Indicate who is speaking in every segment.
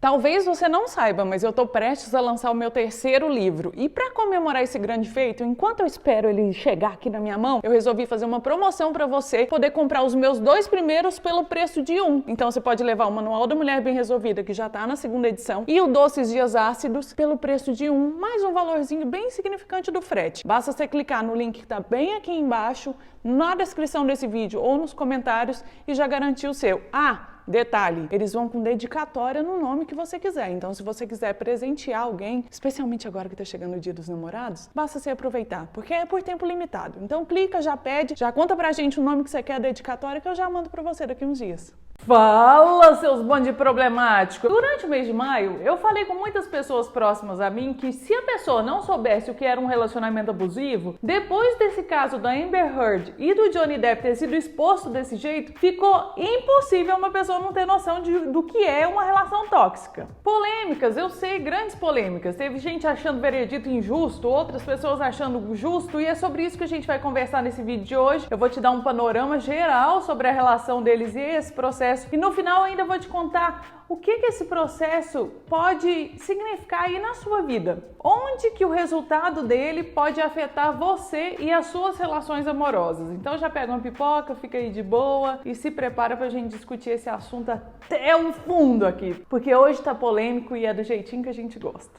Speaker 1: Talvez você não saiba, mas eu estou prestes a lançar o meu terceiro livro. E para comemorar esse grande feito, enquanto eu espero ele chegar aqui na minha mão, eu resolvi fazer uma promoção para você poder comprar os meus 2 primeiros pelo preço de um. Então você pode levar o Manual da Mulher Bem Resolvida, que já está na 2ª edição, e o Doces Dias Ácidos pelo preço de um, mais um valorzinho bem significante do frete. Basta você clicar no link que está bem aqui embaixo, na descrição desse vídeo ou nos comentários e já garantir o seu. Detalhe, eles vão com dedicatória no nome que você quiser. Então, se você quiser presentear alguém, especialmente agora que tá chegando o Dia dos Namorados, basta você aproveitar, porque é por tempo limitado. Então, clica, já pede, já conta pra gente o nome que você quer, a dedicatória, que eu já mando pra você daqui uns dias. Fala, seus bonde problemáticos! Durante o mês de maio, eu falei com muitas pessoas próximas a mim que se a pessoa não soubesse o que era um relacionamento abusivo, depois desse caso da Amber Heard e do Johnny Depp ter sido exposto desse jeito, ficou impossível uma pessoa não ter noção do que é uma relação tóxica. Polêmicas, eu sei, grandes polêmicas. Teve gente achando o veredito injusto, outras pessoas achando justo, e é sobre isso que a gente vai conversar nesse vídeo de hoje. Eu vou te dar um panorama geral sobre a relação deles e esse processo. E no final ainda vou te contar o que esse processo pode significar aí na sua vida. Onde que o resultado dele pode afetar você e as suas relações amorosas. Então já pega uma pipoca, fica aí de boa e se prepara pra gente discutir esse assunto até o fundo aqui. Porque hoje tá polêmico e é do jeitinho que a gente gosta.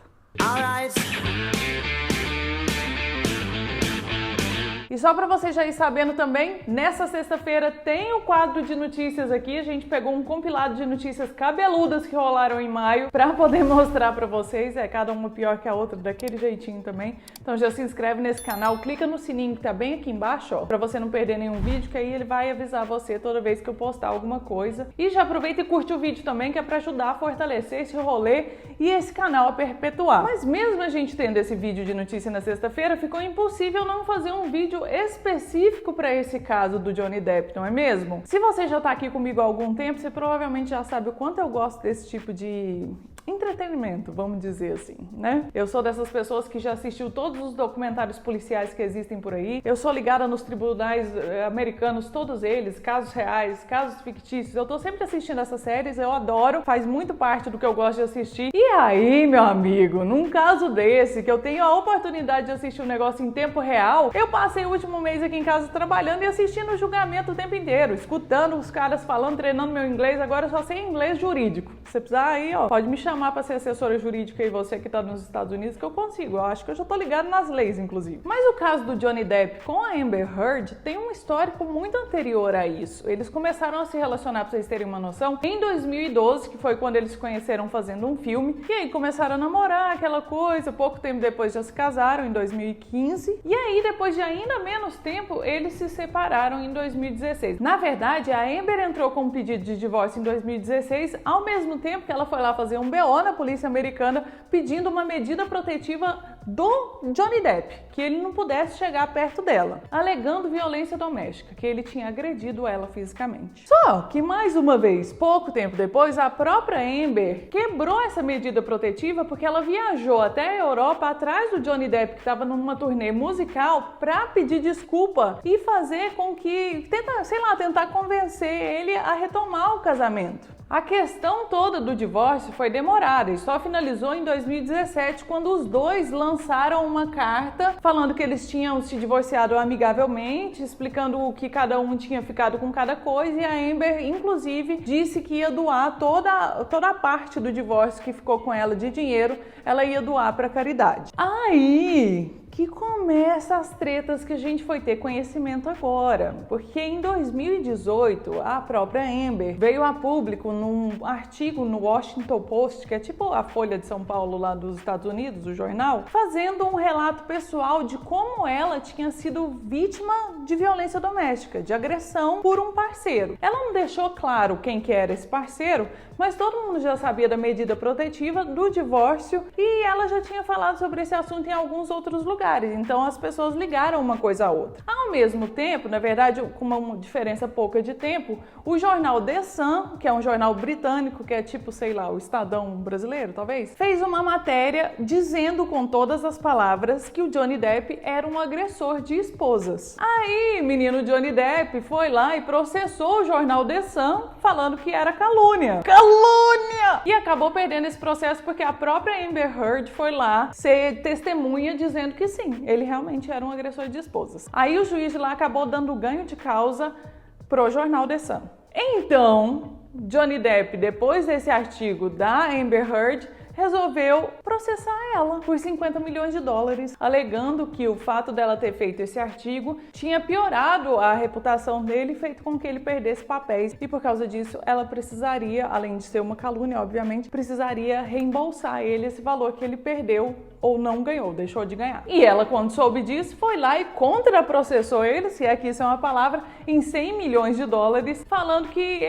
Speaker 1: E só para você já ir sabendo também, nessa sexta-feira tem o quadro de notícias aqui. A gente pegou um compilado de notícias cabeludas que rolaram em maio para poder mostrar para vocês. É cada uma pior que a outra, daquele jeitinho também. Então já se inscreve nesse canal, clica no sininho que tá bem aqui embaixo, ó, para você não perder nenhum vídeo, que aí ele vai avisar você toda vez que eu postar alguma coisa. E já aproveita e curte o vídeo também, que é para ajudar a fortalecer esse rolê e esse canal a perpetuar. Mas mesmo a gente tendo esse vídeo de notícia na sexta-feira, ficou impossível não fazer um vídeo específico para esse caso do Johnny Depp, não é mesmo? Se você já tá aqui comigo há algum tempo, você provavelmente já sabe o quanto eu gosto desse tipo de entretenimento, vamos dizer assim, né? Eu sou dessas pessoas que já assistiu todos os documentários policiais que existem por aí. Eu sou ligada nos tribunais americanos, todos eles, casos reais, casos fictícios. Eu tô sempre assistindo essas séries, eu adoro, faz muito parte do que eu gosto de assistir. E aí, meu amigo, num caso desse, que eu tenho a oportunidade de assistir um negócio em tempo real, eu passei o último mês aqui em casa trabalhando e assistindo o julgamento o tempo inteiro, escutando os caras falando, treinando meu inglês. Agora eu só sei inglês jurídico. Se você precisar aí, ó, pode me chamar para ser assessora jurídica e você que tá nos Estados Unidos, que eu consigo. Eu acho que eu já tô ligado nas leis, inclusive. Mas o caso do Johnny Depp com a Amber Heard tem um histórico muito anterior a isso. Eles começaram a se relacionar, pra vocês terem uma noção, em 2012, que foi quando eles se conheceram fazendo um filme. E aí começaram a namorar, aquela coisa. Pouco tempo depois já se casaram, em 2015. E aí, depois de ainda menos tempo, eles se separaram em 2016. Na verdade, a Amber entrou com um pedido de divórcio em 2016, ao mesmo tempo que ela foi lá fazer um BO na polícia americana pedindo uma medida protetiva do Johnny Depp, que ele não pudesse chegar perto dela, alegando violência doméstica, que ele tinha agredido ela fisicamente. Só que, mais uma vez, pouco tempo depois, a própria Amber quebrou essa medida protetiva porque ela viajou até a Europa atrás do Johnny Depp, que estava numa turnê musical, para pedir desculpa e fazer com que, tentar convencer ele a retomar o casamento. A questão toda do divórcio foi demorada e só finalizou em 2017, quando os dois lançaram uma carta falando que eles tinham se divorciado amigavelmente, explicando o que cada um tinha ficado com cada coisa, e a Amber, inclusive, disse que ia doar toda a parte do divórcio que ficou com ela de dinheiro, ela ia doar para caridade. Aí que começa as tretas que a gente foi ter conhecimento agora, porque em 2018 a própria Amber veio a público num artigo no Washington Post, que é tipo a Folha de São Paulo lá dos Estados Unidos, o jornal, fazendo um relato pessoal de como ela tinha sido vítima de violência doméstica, de agressão por um parceiro. Ela não deixou claro quem que era esse parceiro, mas todo mundo já sabia da medida protetiva, do divórcio, e ela já tinha falado sobre esse assunto em alguns outros lugares. Então as pessoas ligaram uma coisa à outra. Ao mesmo tempo, na verdade, com uma diferença pouca de tempo, o jornal The Sun, que é um jornal britânico, que é tipo, sei lá, o Estadão brasileiro, talvez, fez uma matéria dizendo com todas as palavras que o Johnny Depp era um agressor de esposas. Aí, menino Johnny Depp foi lá e processou o jornal The Sun, falando que era calúnia. Calúnia! e acabou perdendo esse processo porque a própria Amber Heard foi lá ser testemunha dizendo que sim, ele realmente era um agressor de esposas. Aí o juiz lá acabou dando ganho de causa pro jornal The Sun. Então, Johnny Depp, depois desse artigo da Amber Heard, resolveu processar ela por 50 milhões de dólares, alegando que o fato dela ter feito esse artigo tinha piorado a reputação dele e feito com que ele perdesse papéis. E por causa disso, ela precisaria, além de ser uma calúnia, obviamente, precisaria reembolsar ele esse valor que ele perdeu ou não ganhou, deixou de ganhar. E ela, quando soube disso, foi lá e contraprocessou ele, se é que isso é uma palavra, em 100 milhões de dólares, falando que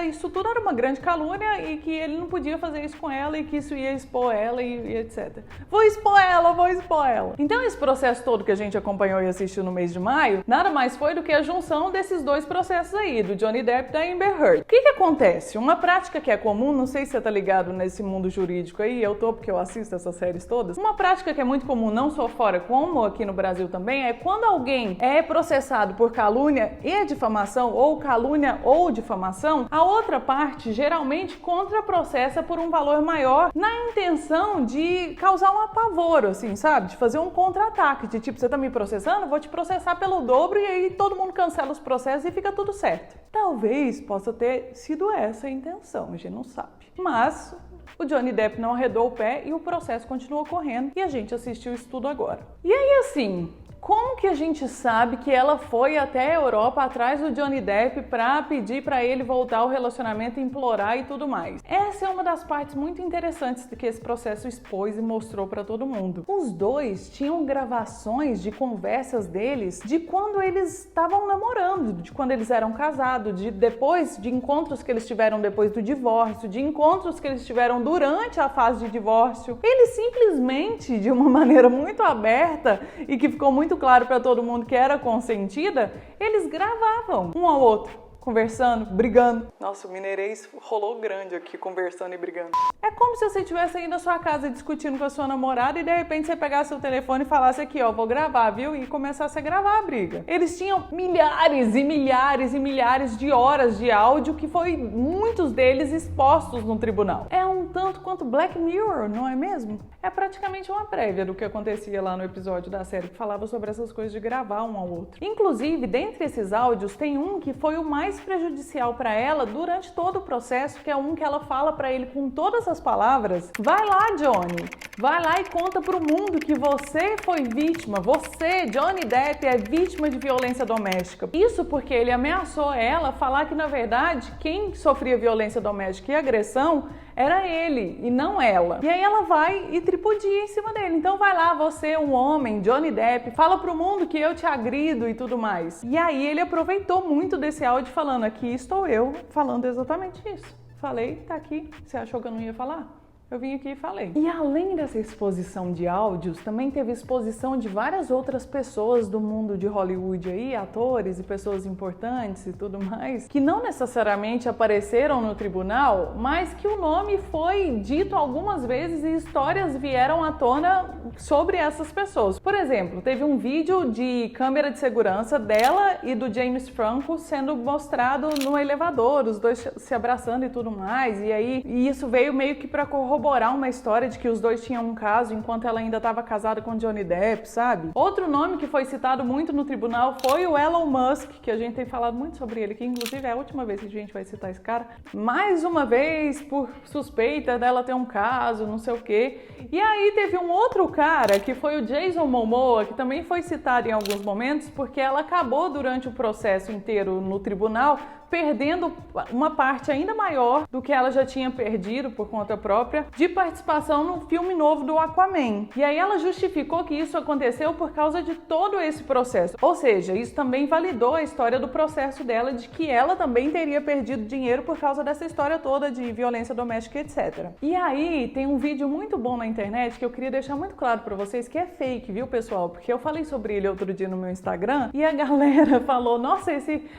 Speaker 1: isso tudo era uma grande calúnia e que ele não podia fazer isso com ela e que isso ia expor ela e etc. Vou expor ela. Então esse processo todo que a gente acompanhou e assistiu no mês de maio, nada mais foi do que a junção desses dois processos aí, do Johnny Depp e da Amber Heard. O que acontece? Uma prática que é comum, não sei se você tá ligado nesse mundo jurídico aí, eu tô porque eu assisto essas séries todas, uma prática que é muito comum, não só fora como aqui no Brasil também, é quando alguém é processado por calúnia e difamação, ou calúnia ou difamação, a outra parte geralmente contraprocessa por um valor maior na intenção de causar um apavoro, assim, sabe? De fazer um contra-ataque, de tipo, você tá me processando? Vou te processar pelo dobro e aí todo mundo cancela os processos e fica tudo certo. Talvez possa ter sido essa a intenção, a gente não sabe. Mas o Johnny Depp não arredou o pé e o processo continuou correndo e a gente assistiu isso tudo agora. E aí, assim, como que a gente sabe que ela foi até a Europa atrás do Johnny Depp para pedir para ele voltar ao relacionamento, implorar e tudo mais? Essa é uma das partes muito interessantes que esse processo expôs e mostrou para todo mundo. Os dois tinham gravações de conversas deles de quando eles estavam namorando, de quando eles eram casados, depois de encontros que eles tiveram depois do divórcio, de encontros que eles tiveram durante a fase de divórcio. Eles simplesmente, de uma maneira muito aberta e que ficou muito claro para todo mundo que era consentida, eles gravavam um ao outro, conversando, brigando. Nossa, o mineirês rolou grande aqui, conversando e brigando. É como se você estivesse aí na sua casa discutindo com a sua namorada e de repente você pegasse o telefone e falasse aqui, ó, vou gravar, viu? E começasse a gravar a briga. Eles tinham milhares e milhares e milhares de horas de áudio que foi muitos deles expostos no tribunal. É um tanto quanto Black Mirror, não é mesmo? É praticamente uma prévia do que acontecia lá no episódio da série que falava sobre essas coisas de gravar um ao outro. Inclusive, dentre esses áudios, tem um que foi o mais prejudicial para ela durante todo o processo, que é um que ela fala para ele com todas as palavras: vai lá, Johnny, vai lá e conta pro mundo que você foi vítima, você, Johnny Depp, é vítima de violência doméstica. Isso porque ele ameaçou ela falar que, na verdade, quem sofria violência doméstica e agressão era ele e não ela. E aí ela vai e tripudia em cima dele. Então vai lá, você, um homem, Johnny Depp, fala pro mundo que eu te agrido e tudo mais. E aí ele aproveitou muito desse áudio falando, aqui estou eu falando exatamente isso. Falei, tá aqui. Você achou que eu não ia falar? Eu vim aqui e falei. E além dessa exposição de áudios, também teve exposição de várias outras pessoas do mundo de Hollywood aí, atores e pessoas importantes e tudo mais, que não necessariamente apareceram no tribunal, mas que o nome foi dito algumas vezes e histórias vieram à tona sobre essas pessoas. Por exemplo, teve um vídeo de câmera de segurança dela e do James Franco sendo mostrado no elevador, os dois se abraçando e tudo mais, e aí isso veio meio que para corroborar uma história de que os dois tinham um caso enquanto ela ainda estava casada com Johnny Depp, sabe? Outro nome que foi citado muito no tribunal foi o Elon Musk, que a gente tem falado muito sobre ele, que inclusive é a última vez que a gente vai citar esse cara, mais uma vez por suspeita dela ter um caso, não sei o quê. E aí teve um outro cara, que foi o Jason Momoa, que também foi citado em alguns momentos, porque ela acabou durante o processo inteiro no tribunal perdendo uma parte ainda maior do que ela já tinha perdido por conta própria de participação no filme novo do Aquaman. E aí ela justificou que isso aconteceu por causa de todo esse processo. Ou seja, isso também validou a história do processo dela, de que ela também teria perdido dinheiro por causa dessa história toda de violência doméstica, etc. E aí tem um vídeo muito bom na internet que eu queria deixar muito claro pra vocês que é fake, viu, pessoal? Porque eu falei sobre ele outro dia no meu Instagram e a galera falou, nossa,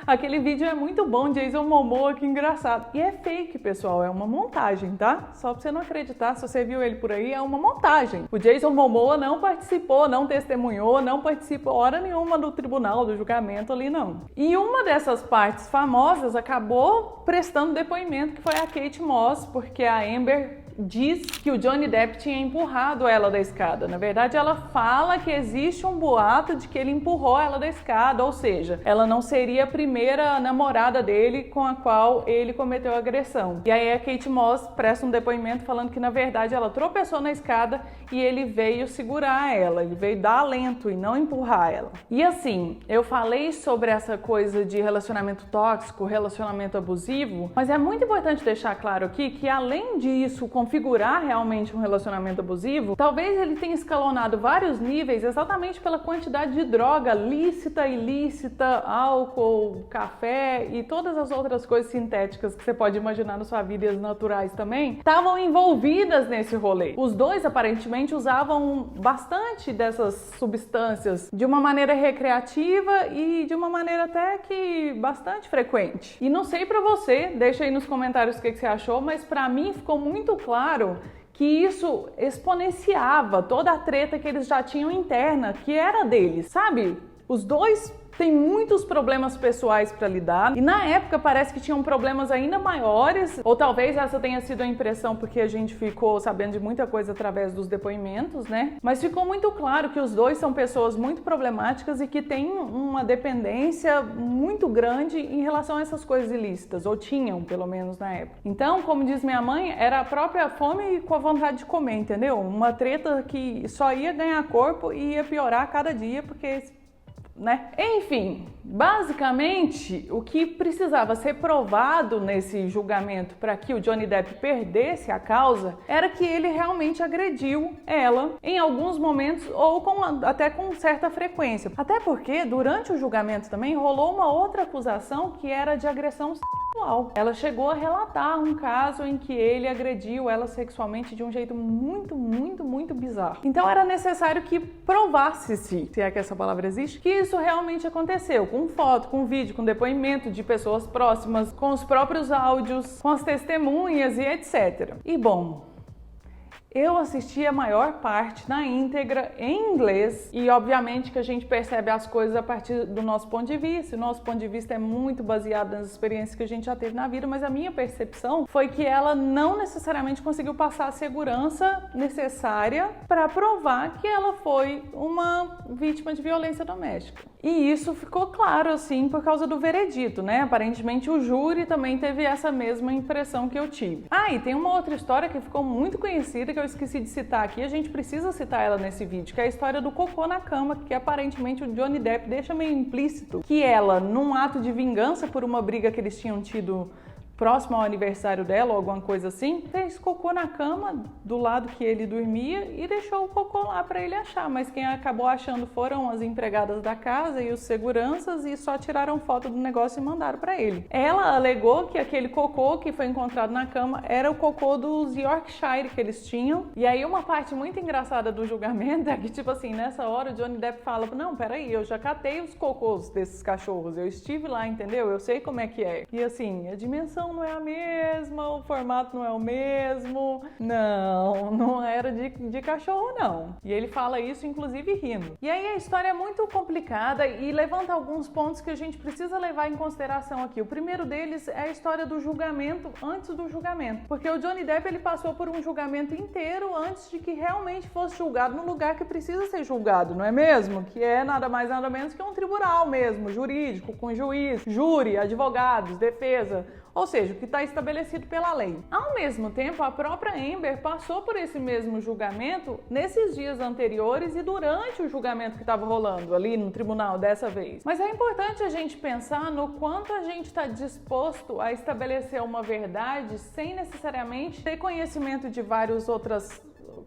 Speaker 1: aquele vídeo é muito bom, Jason Momoa, que engraçado. E é fake, pessoal, é uma montagem, tá? Só pra você não acreditar acreditar, se você viu ele por aí, é uma montagem. O Jason Momoa não participou, não testemunhou, não participou hora nenhuma do tribunal, do julgamento ali, não. E uma dessas partes famosas acabou prestando depoimento, que foi a Kate Moss, porque a Amber diz que o Johnny Depp tinha empurrado ela da escada. Na verdade, ela fala que existe um boato de que ele empurrou ela da escada, ou seja, ela não seria a primeira namorada dele com a qual ele cometeu a agressão. E aí a Kate Moss presta um depoimento falando que, na verdade, ela tropeçou na escada e ele veio segurar ela, ele veio dar alento e não empurrar ela. E assim, eu falei sobre essa coisa de relacionamento tóxico, relacionamento abusivo, mas é muito importante deixar claro aqui que, além disso, configurar realmente um relacionamento abusivo, talvez ele tenha escalonado vários níveis exatamente pela quantidade de droga lícita, ilícita, álcool, café e todas as outras coisas sintéticas que você pode imaginar na sua vida e as naturais também, estavam envolvidas nesse rolê. Os dois aparentemente usavam bastante dessas substâncias de uma maneira recreativa e de uma maneira até que bastante frequente. E não sei pra você, deixa aí nos comentários o que você achou, mas pra mim ficou muito claro que isso exponenciava toda a treta que eles já tinham interna, que era deles, sabe? Os dois têm muitos problemas pessoais para lidar e na época parece que tinham problemas ainda maiores, ou talvez essa tenha sido a impressão porque a gente ficou sabendo de muita coisa através dos depoimentos, né? Mas ficou muito claro que os dois são pessoas muito problemáticas e que têm uma dependência muito grande em relação a essas coisas ilícitas, ou tinham, pelo menos na época. Então, como diz minha mãe, era a própria fome com a vontade de comer, entendeu? Uma treta que só ia ganhar corpo e ia piorar a cada dia, porque né? Enfim, basicamente o que precisava ser provado nesse julgamento para que o Johnny Depp perdesse a causa era que ele realmente agrediu ela em alguns momentos ou até com certa frequência. Até porque durante o julgamento também rolou uma outra acusação que era de agressão sexual. Ela chegou a relatar um caso em que ele agrediu ela sexualmente de um jeito muito bizarro. Então era necessário que provasse-se, se é que essa palavra existe, que isso realmente aconteceu, com foto, com vídeo, com depoimento de pessoas próximas, com os próprios áudios, com as testemunhas e etc. E bom, eu assisti a maior parte na íntegra em inglês e obviamente que a gente percebe as coisas a partir do nosso ponto de vista. O nosso ponto de vista é muito baseado nas experiências que a gente já teve na vida, mas a minha percepção foi que ela não necessariamente conseguiu passar a segurança necessária para provar que ela foi uma vítima de violência doméstica. E isso ficou claro, assim, por causa do veredito, né? Aparentemente o júri também teve essa mesma impressão que eu tive. Ah, e tem uma outra história que ficou muito conhecida, que eu esqueci de citar aqui, a gente precisa citar ela nesse vídeo, que é a história do cocô na cama, que aparentemente o Johnny Depp deixa meio implícito que ela, num ato de vingança por uma briga que eles tinham tido próximo ao aniversário dela ou alguma coisa assim, fez cocô na cama do lado que ele dormia e deixou o cocô lá para ele achar, mas quem acabou achando foram as empregadas da casa e os seguranças e só tiraram foto do negócio e mandaram para ele. Ela alegou que aquele cocô que foi encontrado na cama era o cocô dos Yorkshire que eles tinham. E aí uma parte muito engraçada do julgamento é que, tipo assim, nessa hora o Johnny Depp fala: não, peraí, eu já catei os cocôs desses cachorros, eu estive lá, entendeu? Eu sei como é que é. E assim, a dimensão não é a mesma, o formato não é o mesmo, não era de cachorro não. E ele fala isso inclusive rindo. E aí a história é muito complicada e levanta alguns pontos que a gente precisa levar em consideração aqui. O primeiro deles é a história do julgamento antes do julgamento, porque o Johnny Depp ele passou por um julgamento inteiro antes de que realmente fosse julgado no lugar que precisa ser julgado, não é mesmo? Que é nada mais nada menos que um tribunal mesmo, jurídico, com juiz, júri, advogados, defesa, ou seja, o que está estabelecido pela lei. Ao mesmo tempo, a própria Amber passou por esse mesmo julgamento nesses dias anteriores e durante o julgamento que estava rolando ali no tribunal dessa vez. Mas é importante a gente pensar no quanto a gente está disposto a estabelecer uma verdade sem necessariamente ter conhecimento de várias outras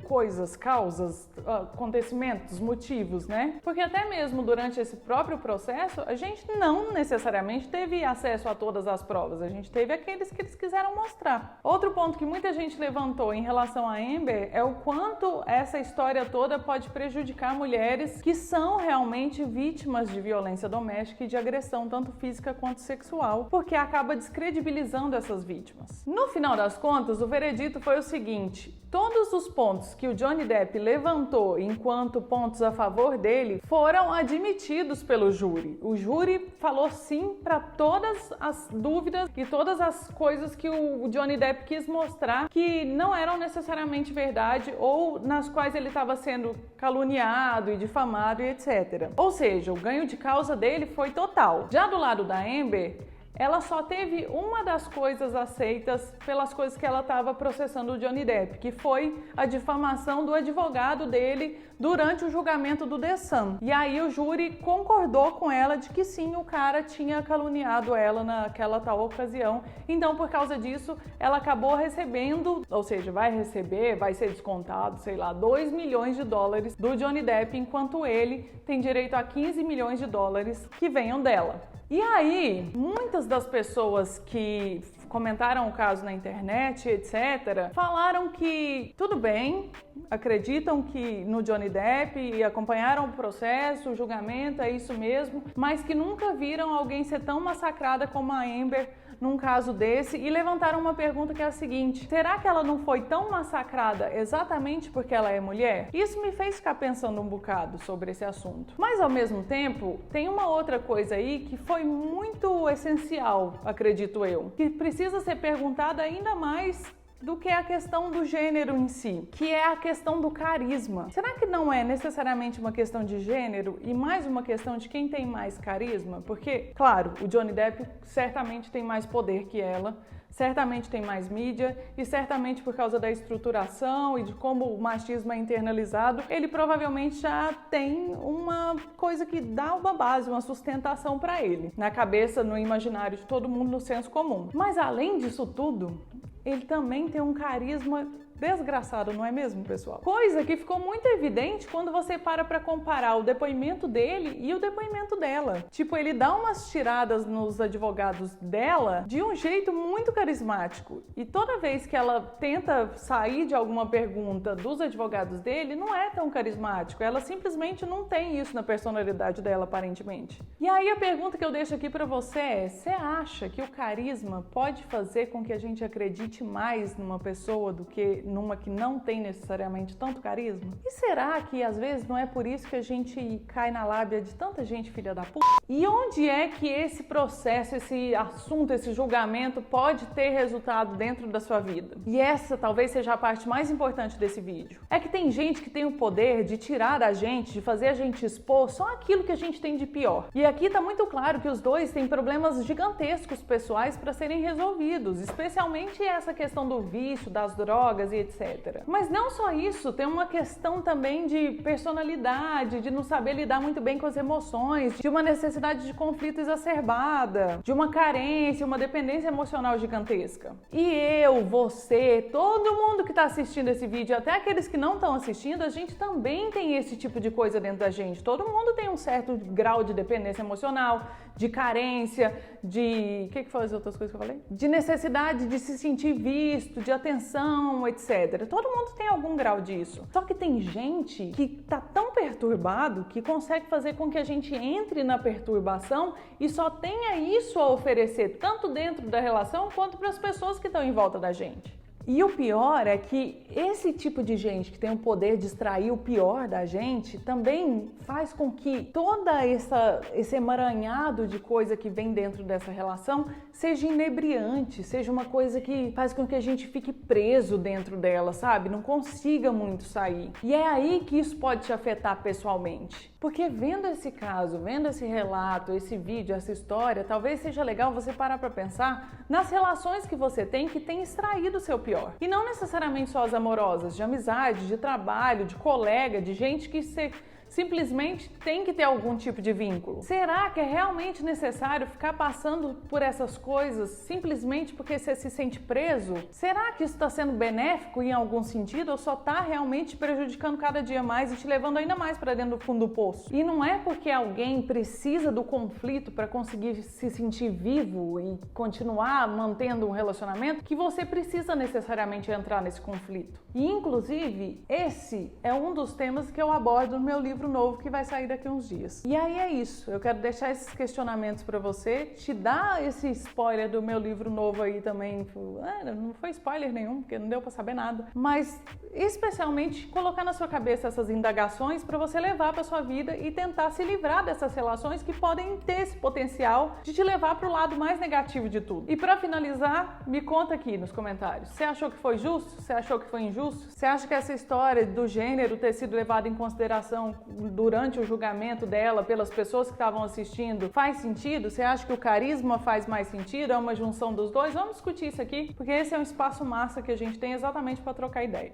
Speaker 1: coisas, causas, acontecimentos, motivos, né? Porque até mesmo durante esse próprio processo, a gente não necessariamente teve acesso a todas as provas, a gente teve aqueles que eles quiseram mostrar. Outro ponto que muita gente levantou em relação a Amber é o quanto essa história toda pode prejudicar mulheres que são realmente vítimas de violência doméstica e de agressão, tanto física quanto sexual, porque acaba descredibilizando essas vítimas. No final das contas, o veredito foi o seguinte: todos os pontos que o Johnny Depp levantou enquanto pontos a favor dele foram admitidos pelo júri. O júri falou sim para todas as dúvidas e todas as coisas que o Johnny Depp quis mostrar que não eram necessariamente verdade ou nas quais ele estava sendo caluniado e difamado e etc. Ou seja, o ganho de causa dele foi total. Já do lado da Amber, ela só teve uma das coisas aceitas pelas coisas que ela estava processando o Johnny Depp, que foi a difamação do advogado dele durante o julgamento do The Sun. E aí o júri concordou com ela de que sim, o cara tinha caluniado ela naquela tal ocasião. Então, por causa disso, ela acabou recebendo, ou seja, vai ser descontado, sei lá, 2 milhões de dólares do Johnny Depp, enquanto ele tem direito a 15 milhões de dólares que venham dela. E aí, muitas das pessoas que comentaram o caso na internet, etc., falaram que tudo bem, acreditam que no Johnny Depp e acompanharam o processo, o julgamento, é isso mesmo, mas que nunca viram alguém ser tão massacrada como a Amber num caso desse, e levantaram uma pergunta que é a seguinte: será que ela não foi tão massacrada exatamente porque ela é mulher? Isso me fez ficar pensando um bocado sobre esse assunto. Mas ao mesmo tempo, tem uma outra coisa aí que foi muito essencial, acredito eu, que precisa ser perguntada ainda mais do que a questão do gênero em si, que é a questão do carisma. Será que não é necessariamente uma questão de gênero e mais uma questão de quem tem mais carisma? Porque, claro, o Johnny Depp certamente tem mais poder que ela, certamente tem mais mídia e certamente por causa da estruturação e de como o machismo é internalizado, ele provavelmente já tem uma coisa que dá uma base, uma sustentação para ele, na cabeça, no imaginário de todo mundo, no senso comum. Mas além disso tudo, ele também tem um carisma desgraçado, não é mesmo, pessoal? Coisa que ficou muito evidente quando você para comparar o depoimento dele e o depoimento dela. Tipo, ele dá umas tiradas nos advogados dela de um jeito muito carismático. E toda vez que ela tenta sair de alguma pergunta dos advogados dele, não é tão carismático. Ela simplesmente não tem isso na personalidade dela, aparentemente. E aí a pergunta que eu deixo aqui pra você é: você acha que o carisma pode fazer com que a gente acredite mais numa pessoa do que numa que não tem necessariamente tanto carisma? E será que às vezes não é por isso que a gente cai na lábia de tanta gente filha da puta? E onde é que esse processo, esse assunto, esse julgamento pode ter resultado dentro da sua vida? E essa talvez seja a parte mais importante desse vídeo. É que tem gente que tem o poder de tirar da gente, de fazer a gente expor só aquilo que a gente tem de pior. E aqui tá muito claro que os dois têm problemas gigantescos pessoais para serem resolvidos, especialmente essa questão do vício, das drogas e etc. Mas não só isso, tem uma questão também de personalidade, de não saber lidar muito bem com as emoções, de uma necessidade de conflito exacerbada, de uma carência, uma dependência emocional gigantesca. E eu, você, todo mundo que está assistindo esse vídeo, até aqueles que não estão assistindo, a gente também tem esse tipo de coisa dentro da gente. Todo mundo tem um certo grau de dependência emocional, de carência, de... O que foram as outras coisas que eu falei? De necessidade de se sentir visto, de atenção, etc. Todo mundo tem algum grau disso. Só que tem gente que tá tão perturbado que consegue fazer com que a gente entre na perturbação e só tenha isso a oferecer, tanto dentro da relação quanto para as pessoas que estão em volta da gente. E o pior é que esse tipo de gente que tem o poder de extrair o pior da gente também faz com que toda esse emaranhado de coisa que vem dentro dessa relação seja inebriante, seja uma coisa que faz com que a gente fique preso dentro dela, sabe? Não consiga muito sair. E é aí que isso pode te afetar pessoalmente. Porque vendo esse caso, vendo esse relato, esse vídeo, essa história, talvez seja legal você parar para pensar nas relações que você tem que tem extraído o seu pior. E não necessariamente só as amorosas, de amizade, de trabalho, de colega, de gente que você simplesmente tem que ter algum tipo de vínculo? Será que é realmente necessário ficar passando por essas coisas simplesmente porque você se sente preso? Será que isso está sendo benéfico em algum sentido ou só está realmente te prejudicando cada dia mais e te levando ainda mais para dentro do fundo do poço? E não é porque alguém precisa do conflito para conseguir se sentir vivo e continuar mantendo um relacionamento que você precisa necessariamente entrar nesse conflito. E inclusive, esse é um dos temas que eu abordo no meu livro novo que vai sair daqui a uns dias. E aí é isso, eu quero deixar esses questionamentos para você, te dar esse spoiler do meu livro novo aí também. Não foi spoiler nenhum, porque não deu para saber nada, mas especialmente colocar na sua cabeça essas indagações para você levar para sua vida e tentar se livrar dessas relações que podem ter esse potencial de te levar para o lado mais negativo de tudo. E para finalizar, me conta aqui nos comentários, você achou que foi justo? Você achou que foi injusto? Você acha que essa história do gênero ter sido levada em consideração durante o julgamento dela pelas pessoas que estavam assistindo faz sentido? Você acha que o carisma faz mais sentido? É uma junção dos dois? Vamos discutir isso aqui, porque esse é um espaço massa que a gente tem exatamente para trocar ideia.